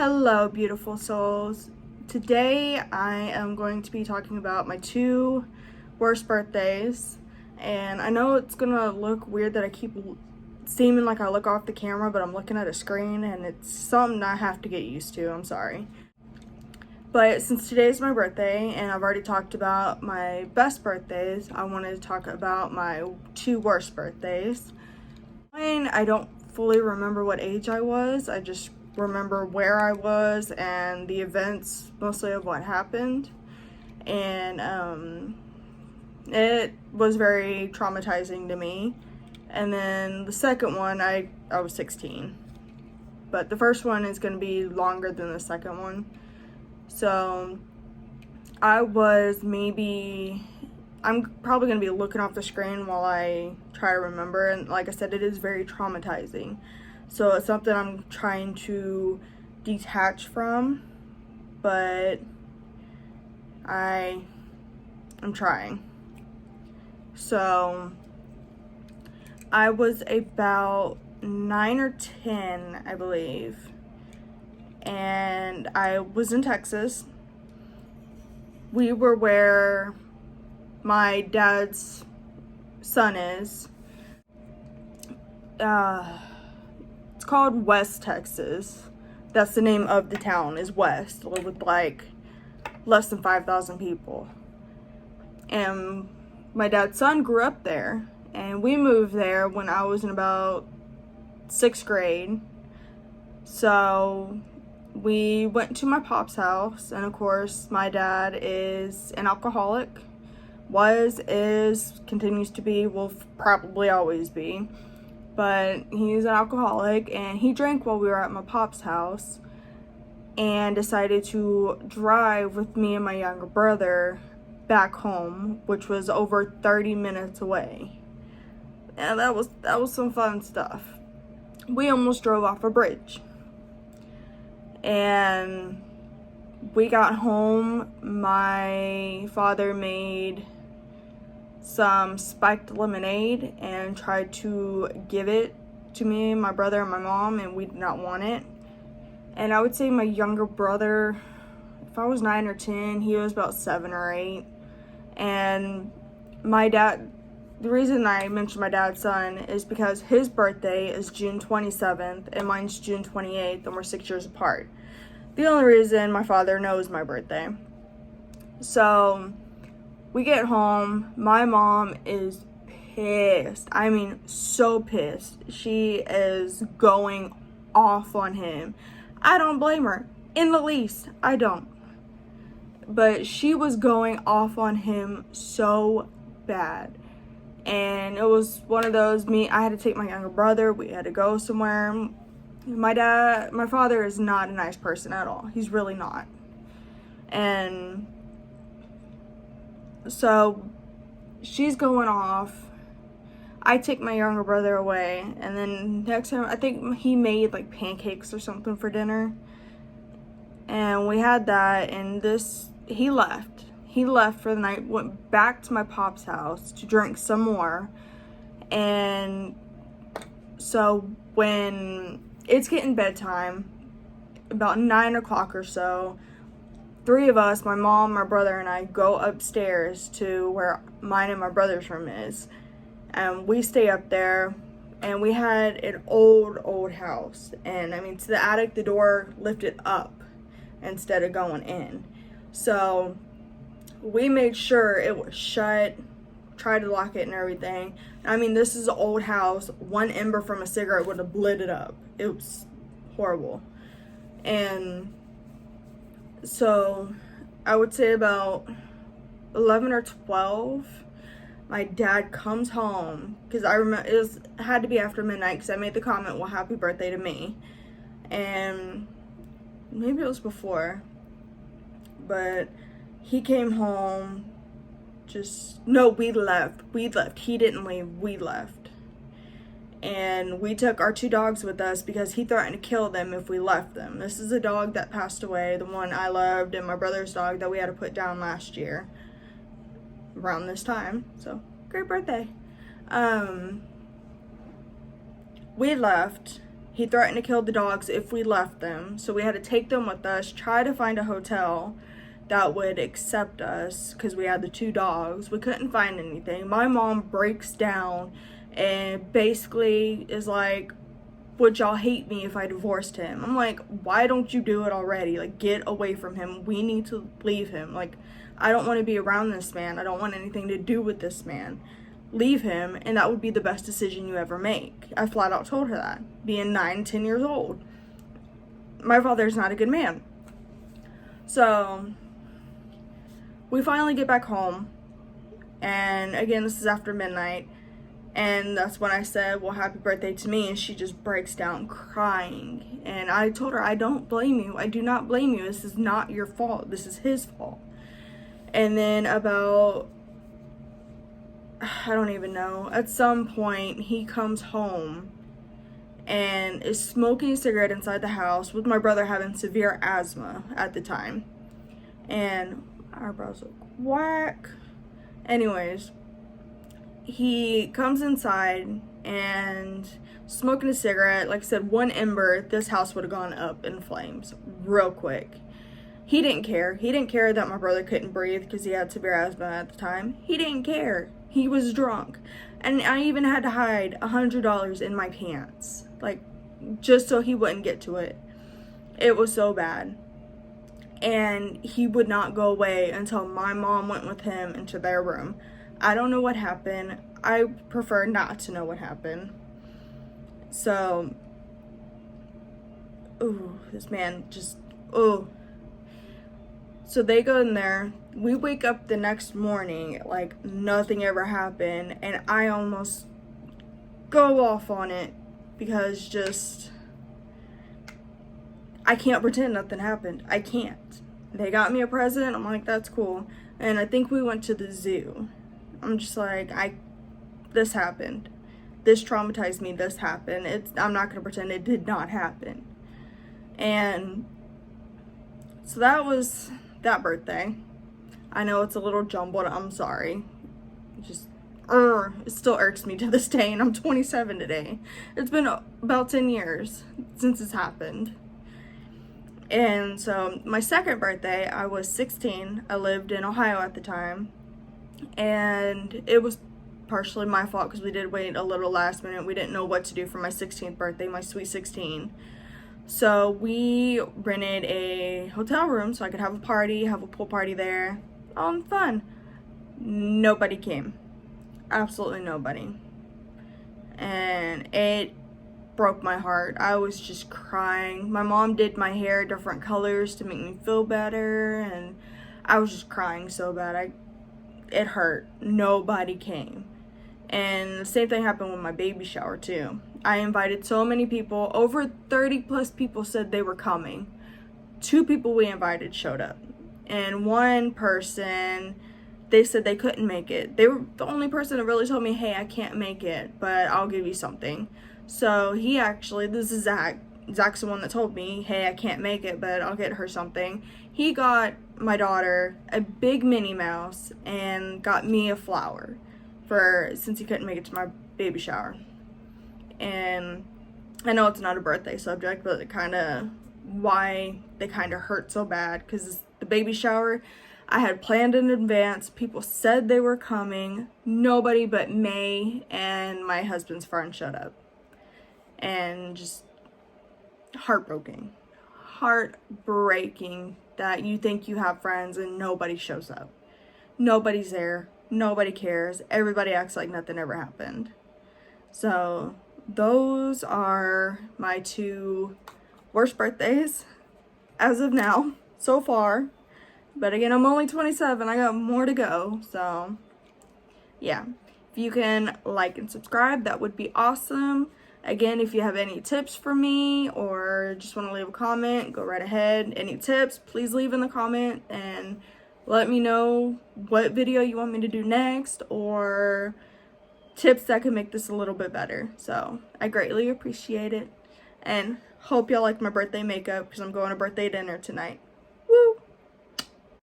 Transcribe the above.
Hello, beautiful souls. Today I am going to be talking about my two worst birthdays. And I know it's gonna look weird that I keep seeming like I look off the camera, but I'm looking at a screen and it's something I have to get used to. I'm sorry. But since today's my birthday and I've already talked about my best birthdays, I wanted to talk about my two worst birthdays. I don't fully remember what age I was. I just remember where I was and the events mostly of what happened. And it was very traumatizing to me. And then the second one, I was 16. But the first one is going to be longer than the second one. So I was I'm probably going to be looking off the screen while I try to remember. And like I said, it is very traumatizing. So it's something I'm trying to detach from, but I'm trying. So I was about 9 or 10, I believe. And I was in Texas. We were where my dad's son is. It's called West Texas. That's the name of the town, is West, with like less than 5,000 people. And my dad's son grew up there, and we moved there when I was in about 6th grade. So we went to my pop's house, and of course my dad is an alcoholic. Continues to be, will probably always be. But he's an alcoholic, and he drank while we were at my pop's house and decided to drive with me and my younger brother back home, which was over 30 minutes away. And that was some fun stuff. We almost drove off a bridge. And we got home, my father made some spiked lemonade and tried to give it to me, my brother, and my mom, and we did not want it. And I would say my younger brother, if I was 9 or 10, he was about 7 or 8. And my dad, the reason I mentioned my dad's son is because his birthday is June 27th and mine's June 28th, and we're 6 years apart. The only reason my father knows my birthday. So we get home, my mom is pissed. I mean, so pissed. She is going off on him. I don't blame her in the least. I don't. But she was going off on him so bad. And it was one of those, I had to take my younger brother. We had to go somewhere. My father is not a nice person at all. He's really not. And so she's going off. I take my younger brother away, and then next time I think he made like pancakes or something for dinner, and we had that. And he left for the night, went back to my pop's house to drink some more. And so when it's getting bedtime, about 9 o'clock or so, 3 of us, my mom, my brother, and I, go upstairs to where mine and my brother's room is. And we stay up there, and we had an old house. And I mean, to the attic, the door lifted up instead of going in. So we made sure it was shut, tried to lock it and everything. I mean, this is an old house. One ember from a cigarette would have lit it up. It was horrible. And so I would say about 11 or 12, my dad comes home, because I remember it had to be after midnight, because I made the comment, well, happy birthday to me. And maybe it was before, but he came home. We left. He didn't leave, we left. And we took our 2 dogs with us because he threatened to kill them if we left them. This is a dog that passed away, the one I loved, and my brother's dog that we had to put down last year around this time. So, great birthday. We left. He threatened to kill the dogs if we left them. So we had to take them with us, try to find a hotel that would accept us because we had the 2 dogs. We couldn't find anything. My mom breaks down and basically is like, would y'all hate me if I divorced him? I'm like, why don't you do it already? Like, get away from him. We need to leave him. Like, I don't want to be around this man. I don't want anything to do with this man. Leave him, and that would be the best decision you ever make. I flat out told her that, being 9, 10 years old. My father's not a good man. So we finally get back home, and again, this is after midnight, and that's when I said, well, happy birthday to me, and she just breaks down crying. And I told her, I don't blame you. I do not blame you. This is not your fault. This is his fault. And then about, I don't even know, at some point he comes home and is smoking a cigarette inside the house with my brother having severe asthma at the time. And our brows look whack. Anyways, he comes inside and smoking a cigarette. Like I said, one ember, this house would have gone up in flames real quick. He didn't care. He didn't care that my brother couldn't breathe because he had severe asthma at the time. He didn't care. He was drunk. And I even had to hide $100 in my pants. Like, just so he wouldn't get to it. It was so bad. And he would not go away until my mom went with him into their room. I don't know what happened. I prefer not to know what happened. So, ooh, this man just, ooh. So they go in there. We wake up the next morning like nothing ever happened, and I almost go off on it because just, I can't pretend nothing happened. I can't. They got me a present. I'm like, that's cool. And I think we went to the zoo. I'm just like, this happened. This traumatized me. This happened. I'm not gonna pretend it did not happen. And so that was that birthday. I know it's a little jumbled. I'm sorry. It still irks me to this day, and I'm 27 today. It's been about 10 years since it's happened. And so my second birthday, I was 16. I lived in Ohio at the time, and it was partially my fault because we did wait a little last minute. We didn't know what to do for my 16th birthday, my sweet 16. So we rented a hotel room so I could have a party, have a pool party there. Fun. Nobody came. Absolutely nobody. And it broke my heart. I was just crying. My mom did my hair different colors to make me feel better, and I was just crying so bad. It hurt. Nobody came. And the same thing happened with my baby shower too. I invited so many people. Over 30 plus people said they were coming. 2 people we invited showed up. And one person, they said they couldn't make it. They were the only person that really told me, hey, I can't make it, but I'll give you something. So he actually, this is Zach. Zach's the one that told me, hey, I can't make it, but I'll get her something. He got my daughter a big Minnie Mouse and got me a flower since he couldn't make it to my baby shower. And I know it's not a birthday subject, but why they kind of hurt so bad, because the baby shower I had planned in advance. People said they were coming. Nobody but May and my husband's friend showed up. And just heartbreaking that you think you have friends and nobody shows up. Nobody's there. Nobody cares. Everybody acts like nothing ever happened. So those are my 2 worst birthdays as of now, so far. But again, I'm only 27. I got more to go. So yeah, if you can like and subscribe, that would be awesome. Again, if you have any tips for me or just want to leave a comment, go right ahead. Any tips, please leave in the comment and let me know what video you want me to do next, or tips that could make this a little bit better. So I greatly appreciate it, and hope y'all like my birthday makeup because I'm going to birthday dinner tonight.